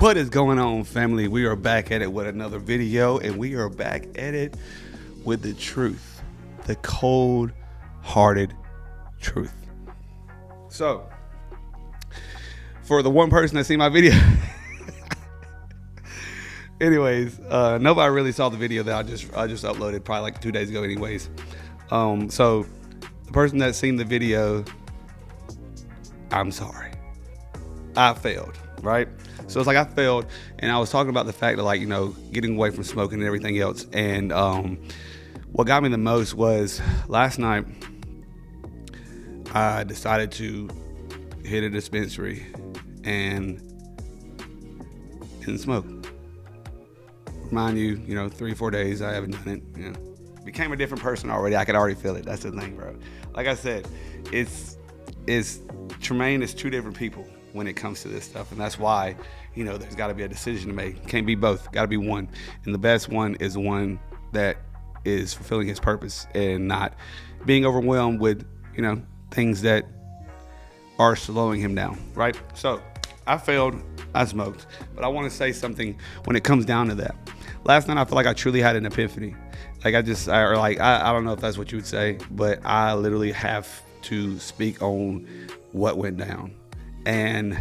What is going on, family? We are back at it with another video, and we are back at it with the truth, the cold-hearted truth. So, for the one person that seen my video, anyways, nobody really saw the video that I just uploaded probably like 2 days ago. Anyways, so the person that seen the video, I'm sorry, I failed. Right? So it's like I failed, and I was talking about the fact that, like, you know, getting away from smoking and everything else. And what got me the most was last night I decided to hit a dispensary and smoke. Mind you, 3-4 days I haven't done it. Became a different person already. I could already feel it. That's the thing, bro. Like I said, it's Tremaine is two different people when it comes to this stuff, and that's why there's got to be a decision to make. Can't be both, got to be one, and the best one is the one that is fulfilling his purpose and not being overwhelmed with things that are slowing him down, right? So I failed, I smoked, but I want to say something when it comes down to that. Last night I feel like I truly had an epiphany. Like I don't know if that's what you would say, but I literally have to speak on what went down. And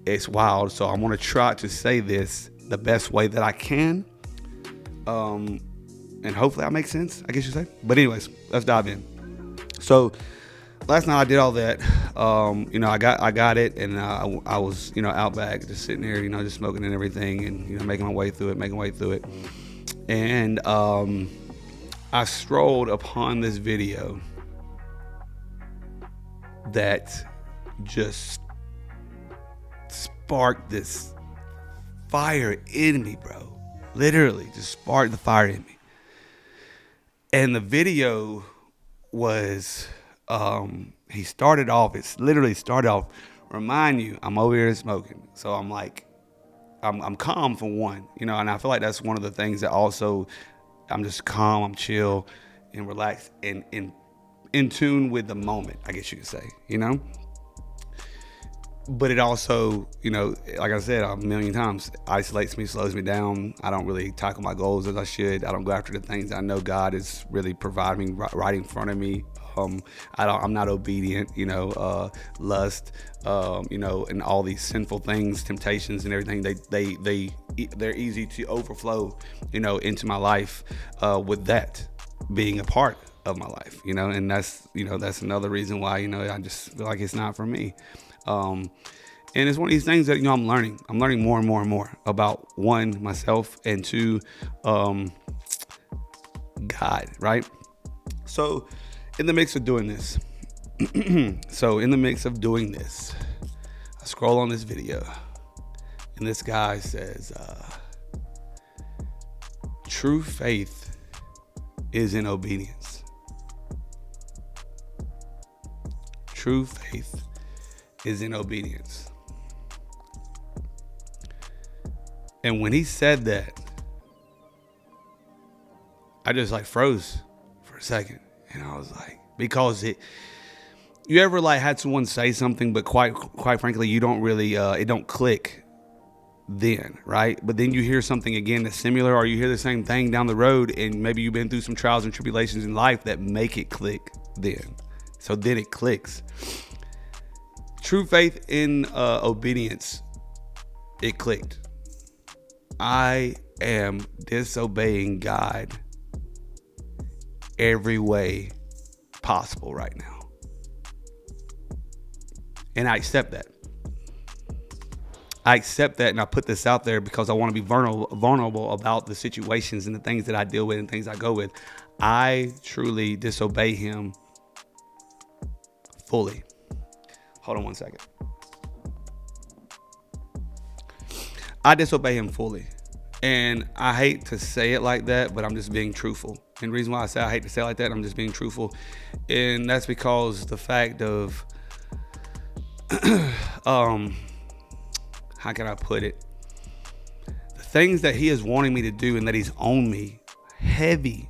it's wild, so I'm going to try to say this the best way that I can, and hopefully I make sense, I guess you say. But anyways, let's dive in. So last night I did all that. I got it, and I was out back just sitting there, just smoking and everything, and making my way through it. And I strolled upon this video that just sparked this fire in me, bro. Literally just sparked the fire in me. And the video was it literally started off, remind you, I'm over here smoking. So I'm like, I'm calm for one, and I feel like that's one of the things that also, I'm just calm, I'm chill and relaxed and in tune with the moment, I guess you could say, But it also, like I said a million times, isolates me, slows me down. I don't really tackle my goals as I should. I don't go after the things I know God is really providing right in front of me. I'm not obedient, lust, and all these sinful things, temptations and everything. They're easy to overflow, into my life, with that being a part of my life, and that's another reason why, I just feel like it's not for me. And it's one of these things that, I'm learning more and more and more about, one, myself, and two, God, right? So in the mix of doing this, I scroll on this video, and this guy says, true faith is in obedience. True faith is in obedience. And when he said that, I just froze for a second. And I was like, because you ever had someone say something, but quite frankly, you don't really, it don't click then, right? But then you hear something again that's similar, or you hear the same thing down the road, and maybe you've been through some trials and tribulations in life that make it click then. So then it clicks. True faith in obedience, it clicked. I am disobeying God every way possible right now. And I accept that. And I put this out there because I want to be vulnerable about the situations and the things that I deal with and things I go with. I truly disobey him fully. Hold on one second. I disobey him fully. And I hate to say it like that, but I'm just being truthful. And the reason why I say I hate to say it like that, I'm just being truthful. And that's because the fact of, how can I put it? The things that he is wanting me to do and that he's on me heavy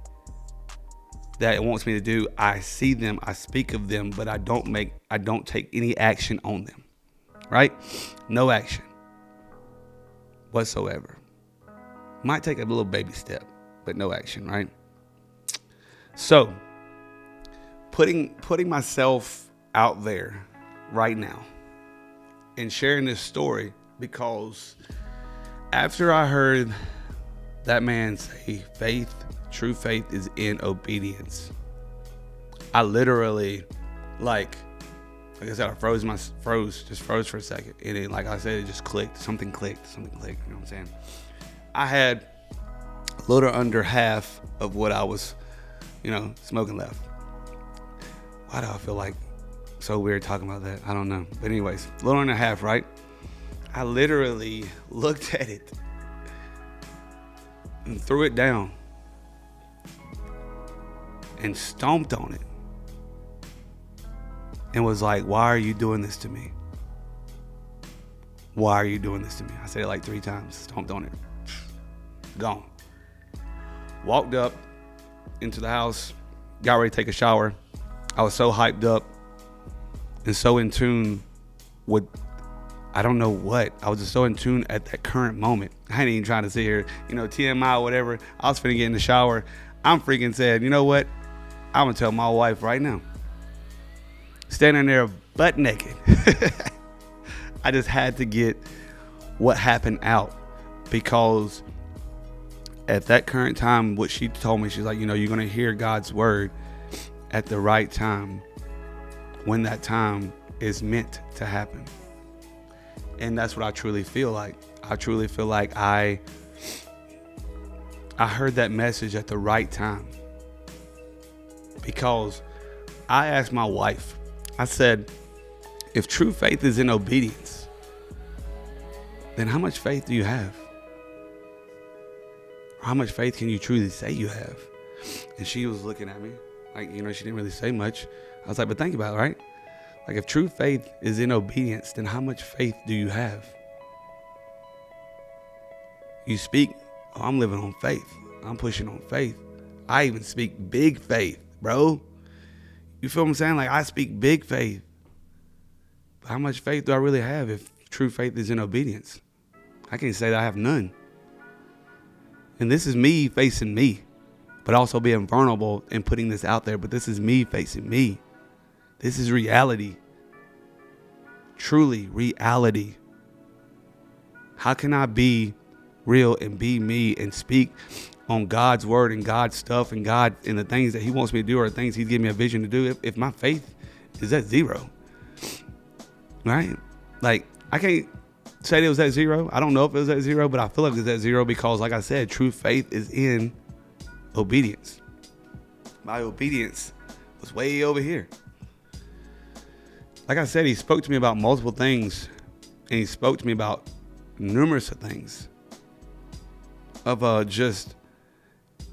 that it wants me to do, I see them, I speak of them, but I don't take any action on them, right? No action. whatsoever. Might take a little baby step, but no action, right? So, putting myself out there right now and sharing this story, because after I heard that man say true faith is in obedience, I literally, like I said, I froze for a second. And then, like I said, it just clicked. Something clicked. You know what I'm saying? I had a little under half of what I was, smoking left. Why do I feel like so weird talking about that? I don't know. But anyways, a little under half, right? I literally looked at it and threw it down and stomped on it. And was like, why are you doing this to me? Why are you doing this to me? I said it like 3 times, stomped on it. Gone. Walked up into the house, got ready to take a shower. I was so hyped up and so in tune with, I don't know what. I was just so in tune at that current moment. I ain't even trying to sit here, TMI or whatever. I was finna get in the shower. I'm freaking said, you know what? I'm gonna tell my wife right now. Standing there butt naked. I just had to get what happened out, because at that current time, what she told me, she's like, you're going to hear God's word at the right time, when that time is meant to happen. And that's what I truly feel like. I truly feel like I heard that message at the right time, because I asked my wife, I said, if true faith is in obedience, then how much faith do you have? How much faith can you truly say you have? And she was looking at me like, she didn't really say much. I was like, but think about it, right? Like, if true faith is in obedience, then how much faith do you have? You speak, I'm living on faith. I'm pushing on faith. I even speak big faith, bro. You feel what I'm saying? Like, I speak big faith. But how much faith do I really have if true faith is in obedience? I can't say that I have none. And this is me facing me, but also being vulnerable and putting this out there. But this is me facing me. This is reality. Truly reality. How can I be real and be me and speak on God's word and God's stuff and God and the things that he wants me to do, or things he's giving me a vision to do, if my faith is at 0, right? Like, I can't say it was at 0. I don't know if it was at 0, but I feel like it's at 0, because like I said, true faith is in obedience. My obedience was way over here. Like I said, he spoke to me about multiple things, and he spoke to me about numerous of things of just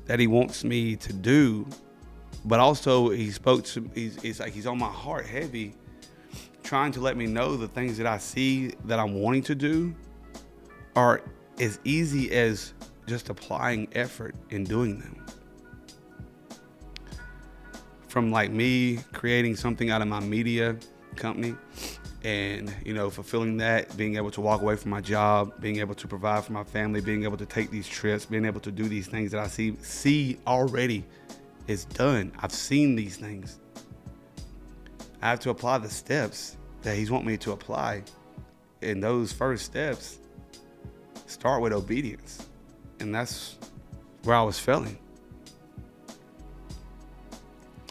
that he wants me to do, but also he spoke to, it's like he's on my heart heavy, trying to let me know the things that I see that I'm wanting to do are as easy as just applying effort in doing them. From like me creating something out of my media company and, fulfilling that, being able to walk away from my job, being able to provide for my family, being able to take these trips, being able to do these things that I see already is done. I've seen these things. I have to apply the steps that he's wanting me to apply. And those first steps start with obedience. And that's where I was failing.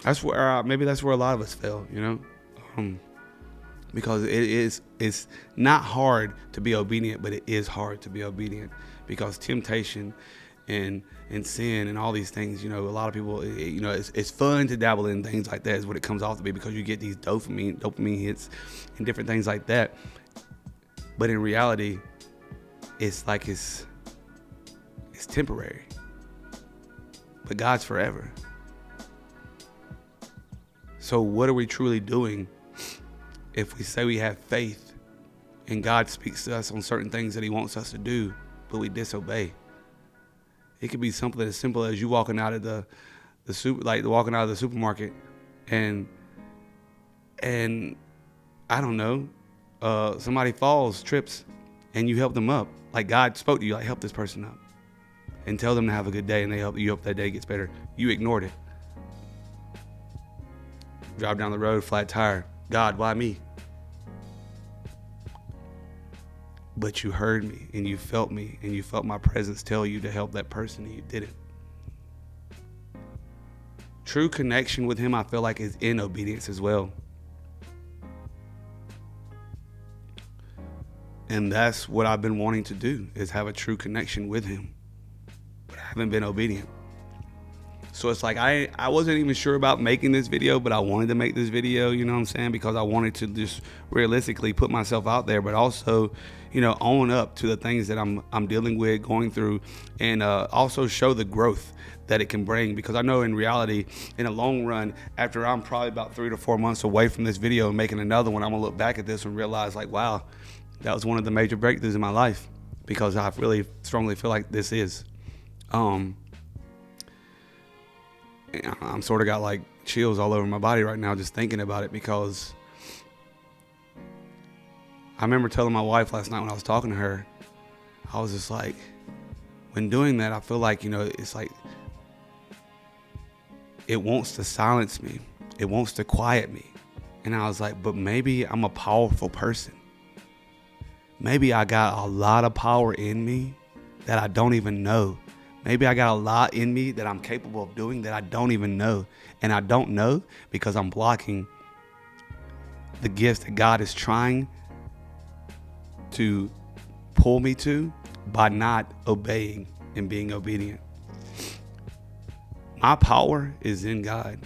That's where maybe that's where a lot of us fail, because it's not hard to be obedient, but it is hard to be obedient, because temptation and sin and all these things, a lot of people, it's fun to dabble in things like that is what it comes off to be, because you get these dopamine hits and different things like that. But in reality, it's like it's temporary, but God's forever. So what are we truly doing if we say we have faith and God speaks to us on certain things that he wants us to do, but we disobey? It could be something as simple as you walking out of the supermarket and I don't know, somebody trips and you help them up. Like God spoke to you, like help this person up and tell them to have a good day, and they help you hope that day gets better. You ignored it. Drive down the road, flat tire. God, why me? But you heard me and you felt me and you felt my presence tell you to help that person and you didn't. True connection with him, I feel like, is in obedience as well. And that's what I've been wanting to do, is have a true connection with him. But I haven't been obedient. So it's like I wasn't even sure about making this video, but I wanted to make this video, you know what I'm saying? Because I wanted to just realistically put myself out there, but also, you know, own up to the things that I'm dealing with, going through, and also show the growth that it can bring. Because I know in reality, in the long run, after I'm probably about 3 to 4 months away from this video and making another one, I'm gonna look back at this and realize like, wow, that was one of the major breakthroughs in my life, because I really strongly feel like this is. I'm sort of got like chills all over my body right now just thinking about it, because I remember telling my wife last night when I was talking to her, I was just like, when doing that, I feel like, you know, it's like it wants to silence me. It wants to quiet me. And I was like, but maybe I'm a powerful person. Maybe I got a lot of power in me that I don't even know. Maybe I got a lot in me that I'm capable of doing that I don't even know. And I don't know because I'm blocking the gifts that God is trying to pull me to by not obeying and being obedient. My power is in God.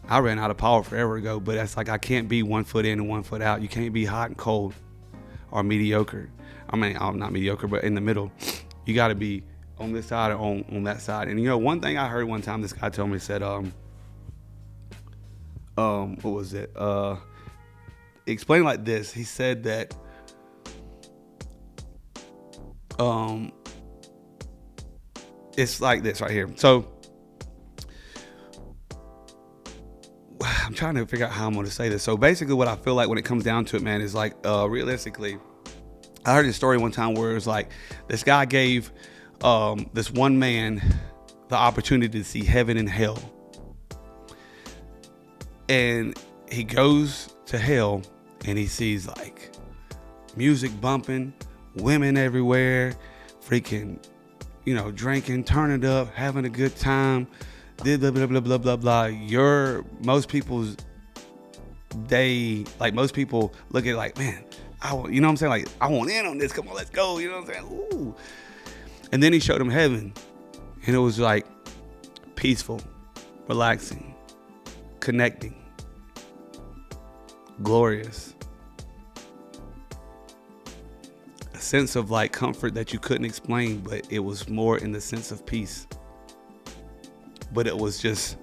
I ran out of power forever ago, but it's like I can't be 1 foot in and 1 foot out. You can't be hot and cold or mediocre. I mean, I'm not mediocre, but in the middle. You got to be on this side or on that side. And you know, one thing I heard one time, this guy told me, said, what was it? Explain like this. He said that, it's like this right here. So I'm trying to figure out how I'm going to say this. So basically what I feel like when it comes down to it, man, is like, realistically, I heard this story one time where it was like this guy gave this one man the opportunity to see heaven and hell. And he goes to hell and he sees like music bumping, women everywhere, freaking, you know, drinking, turning up, having a good time, blah, blah, blah, blah, blah, blah, blah. Most people's day, like most people look at it like, man, you know what I'm saying? Like, I want in on this. Come on, let's go. You know what I'm saying? Ooh. And then he showed him heaven, and it was like peaceful, relaxing, connecting, glorious. A sense of like comfort that you couldn't explain, but it was more in the sense of peace. But it was just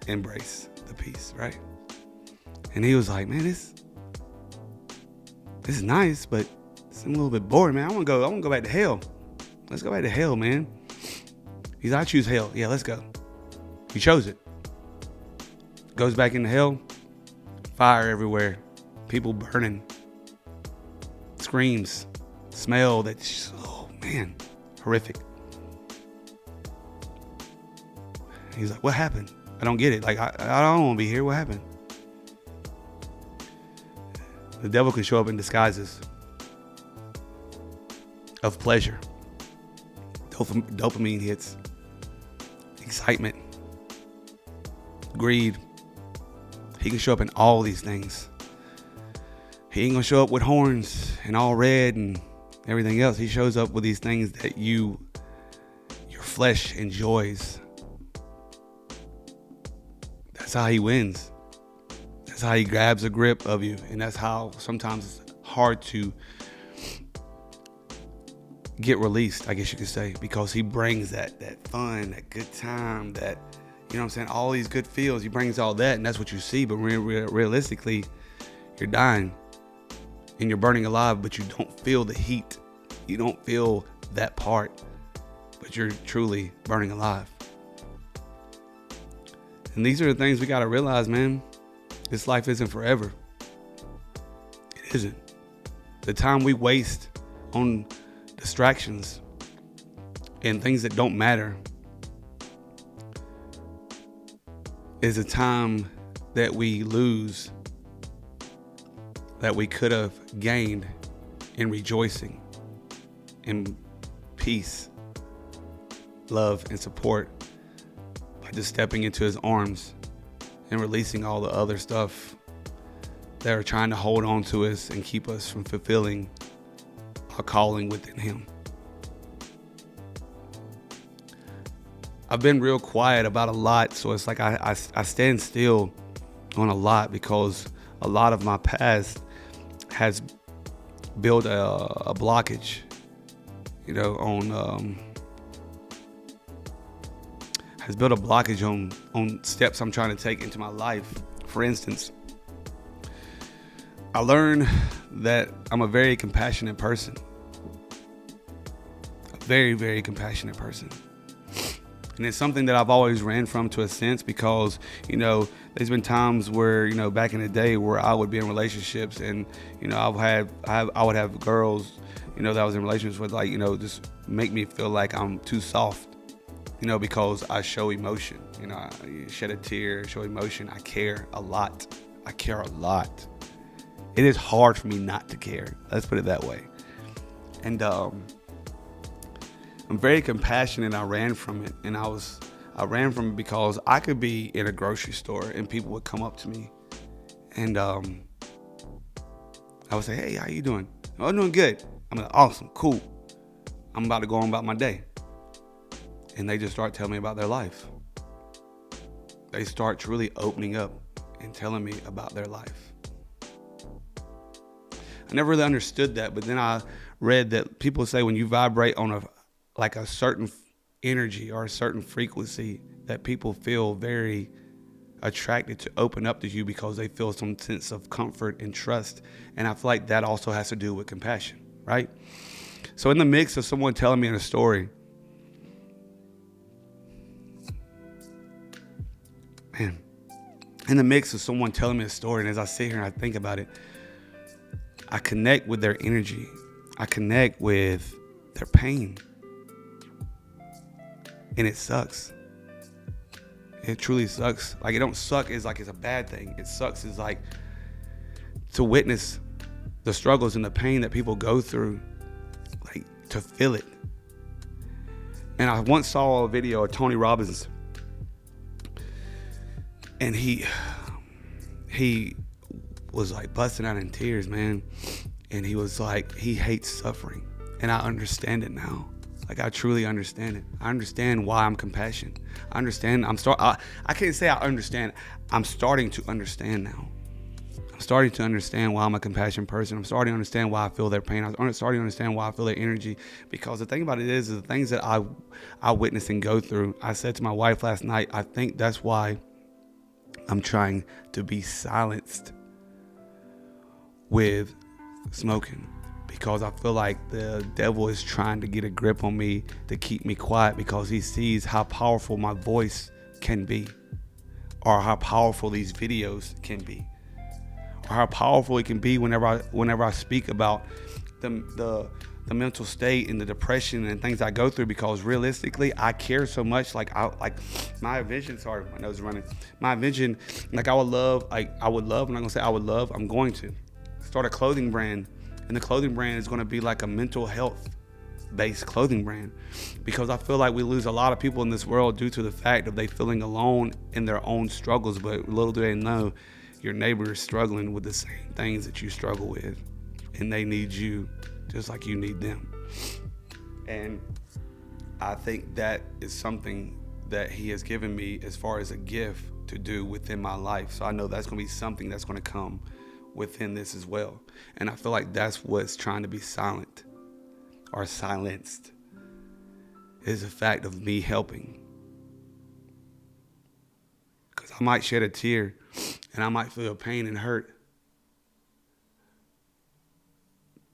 embrace the peace, right? And he was like, man, this is nice, but it's a little bit boring, man. I want to go back to hell. Let's go back to hell, man. He's like, I choose hell. Yeah, let's go. He chose it. Goes back into hell. Fire everywhere. People burning. Screams. Smell that, oh man, horrific. He's like, what happened? I don't get it. Like, I don't want to be here. What happened? The devil can show up in disguises of pleasure. Dopamine hits. Excitement. Greed. He can show up in all these things. He ain't gonna show up with horns and all red and everything else. He shows up with these things that your flesh enjoys. That's how he wins. That's how he grabs a grip of you. And that's how sometimes it's hard to get released, I guess you could say, because he brings that fun, that good time, that, you know what I'm saying, all these good feels. He brings all that, and that's what you see. But realistically, you're dying and you're burning alive, but you don't feel the heat. You don't feel that part, but you're truly burning alive. And these are the things we got to realize, man. This life isn't forever. It isn't. The time we waste on distractions and things that don't matter is a time that we lose that we could have gained in rejoicing, in peace, love, and support by just stepping into his arms and releasing all the other stuff that are trying to hold on to us and keep us from fulfilling our calling within him. I've been real quiet about a lot, so it's like I stand still on a lot because a lot of my past has built a blockage, has built a blockage on steps I'm trying to take into my life. For instance, I learned that I'm a very compassionate person. A very, very compassionate person. And it's something that I've always ran from to a sense because, there's been times where, back in the day where I would be in relationships and, I would have girls, that I was in relationships with, just make me feel like I'm too soft, because I show emotion, I shed a tear, show emotion. I care a lot. I care a lot. It is hard for me not to care. Let's put it that way. And I'm very compassionate. I ran from it, and I ran from it because I could be in a grocery store and people would come up to me, and I would say, "Hey, how you doing?" "Oh, I'm doing good." I'm like, "Awesome, cool. I'm about to go on about my day," and they just start telling me about their life. They start truly opening up and telling me about their life. I never really understood that, but then I read that people say when you vibrate on a certain energy or a certain frequency, that people feel very attracted to open up to you because they feel some sense of comfort and trust. And I feel like that also has to do with compassion, right? So in the mix of someone telling me a story, and as I sit here and I think about it, I connect with their energy. I connect with their pain. And it sucks. It truly sucks. Like, it don't suck is like it's a bad thing. It sucks is like to witness the struggles and the pain that people go through, like to feel it. And I once saw a video of Tony Robbins, and he was like busting out in tears, man. And he was like, he hates suffering. And I understand it now. Like, I truly understand it. I understand why I'm compassionate. I understand. I can't say I understand. I'm starting to understand now. I'm starting to understand why I'm a compassionate person. I'm starting to understand why I feel their pain. I'm starting to understand why I feel their energy. Because the thing about it is the things that I witness and go through. I said to my wife last night, I think that's why I'm trying to be silenced with smoking, because I feel like the devil is trying to get a grip on me to keep me quiet, because he sees how powerful my voice can be, or how powerful these videos can be, or how powerful it can be whenever I speak about the mental state and the depression and things I go through, because realistically I care so much. Like my vision, sorry, my nose is running. My vision, like I'm going to start a clothing brand, and the clothing brand is going to be like a mental health based clothing brand, because I feel like we lose a lot of people in this world due to the fact of they feeling alone in their own struggles, but little do they know your neighbor is struggling with the same things that you struggle with, and they need you just like you need them. And I think that is something that he has given me as far as a gift to do within my life. So I know that's going to be something that's going to come within this as well. And I feel like that's what's trying to be silent or silenced, is the fact of me helping. Because I might shed a tear and I might feel pain and hurt,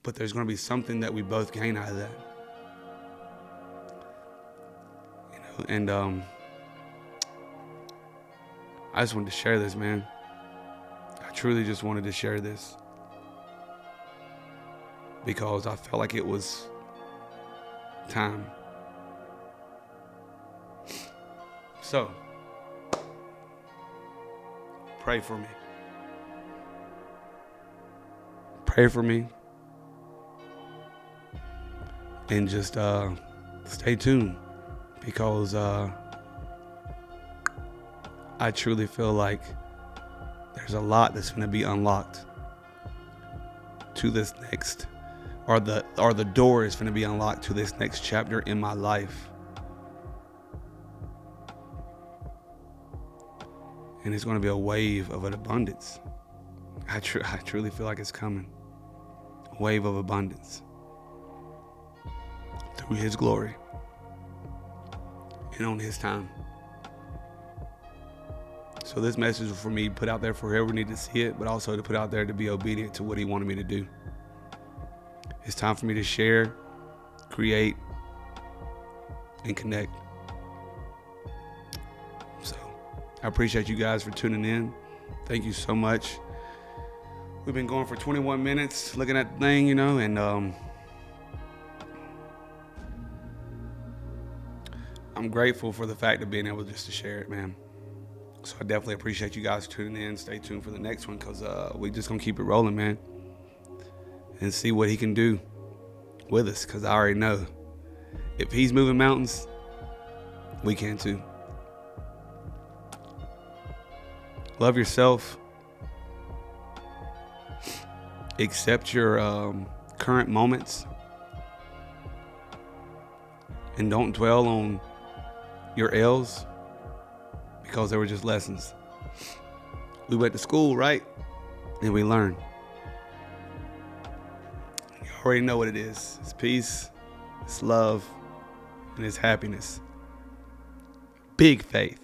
but there's going to be something that we both gain out of that. And I just wanted to share this, man. I truly just wanted to share this. because I felt like it was time. So, pray for me. Pray for me. And just stay tuned, because I truly feel like there's a lot that's going to be unlocked to this next, or the door is going to be unlocked to this next chapter in my life. And it's going to be a wave of an abundance. I truly feel like it's coming. A wave of abundance through His glory and on His time. So this message was for me to put out there for whoever needed to see it, but also to put out there to be obedient to what He wanted me to do. It's time for me to share, create, and connect. So I appreciate you guys for tuning in. Thank you so much. We've been going for 21 minutes looking at the thing, and I'm grateful for the fact of being able just to share it, man. So I definitely appreciate you guys tuning in. Stay tuned for the next one, because we just going to keep it rolling, man, and see what He can do with us, because I already know if He's moving mountains, we can too. Love yourself. Accept your current moments, and don't dwell on your L's, because they were just lessons. We went to school, right? And we learned. You already know what it is. It's peace, it's love, and it's happiness. Big faith.